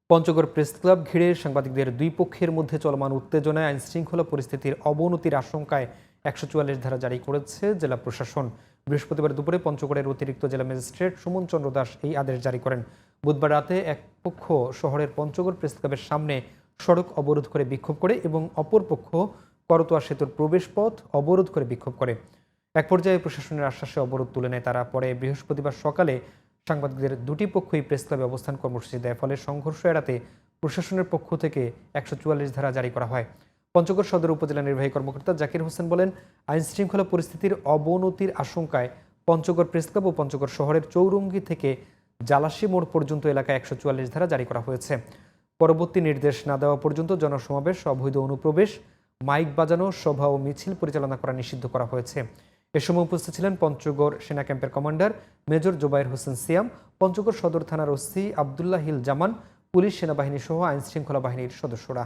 Panchagarh press club ঘিরে সাংবাদিকদের দুই পক্ষের মধ্যে চলমান উত্তেজনায় আইনশৃঙ্খলা পরিস্থিতির অবনতির আশঙ্কায় ১৪৪ ধারা জারি করেছে জেলা প্রশাসন। বৃহস্পতিবার দুপুরে পঞ্চগড়ের অতিরিক্ত জেলা ম্যাজিস্ট্রেট সুমন চন্দ্র দাস এই আদেশ জারি করেন। বুধবার রাতে এক পক্ষ শহরের পঞ্চগড় প্রেস ক্লাবের সামনে সড়ক অবরোধ করে বিক্ষোভ করে এবং অপর পক্ষ করতোয়া সেতুর প্রবেশ পথ অবরোধ করে বিক্ষোভ করে। এক পর্যায়ে প্রশাসনের আশ্বাসে অবরোধ তুলে নেয় তারা। পরে বৃহস্পতিবার সকালে সাংবাদিকদের দুটি পক্ষই প্রেস ক্লাবে অবস্থান কর্মসূচি দেয়। ফলে সংঘর্ষ এড়াতে প্রশাসনের পক্ষ থেকে ১৪৪ ধারা জারি করা হয়। পঞ্চগড় সদর উপজেলা নির্বাহী কর্মকর্তা জাকির হোসেন বলেন, আইনশৃঙ্খলা পরিস্থিতির অবনতির আশঙ্কায় পঞ্চগড় প্রেস ক্লাব ও পঞ্চগড় শহরের চৌরঙ্গি থেকে জালাশি মোড় পর্যন্ত এলাকায় ১৪৪ ধারা জারি করা হয়েছে। পরবর্তী নির্দেশ না দেওয়া পর্যন্ত জনসমাবেশ, অবৈধ অনুপ্রবেশ, মাইক বাজানো, সভা ও মিছিল পরিচালনা করা নিষিদ্ধ করা হয়েছে। এ সময় উপস্থিত ছিলেন পঞ্চগড় সেনা ক্যাম্পের কমান্ডার মেজর জোবায়ের হোসেন সিয়াম, পঞ্চগড় সদর থানার ওসি আবদুল্লাহিল জামান, পুলিশ, সেনাবাহিনী সহ আইনশৃঙ্খলা বাহিনীর সদস্যরা।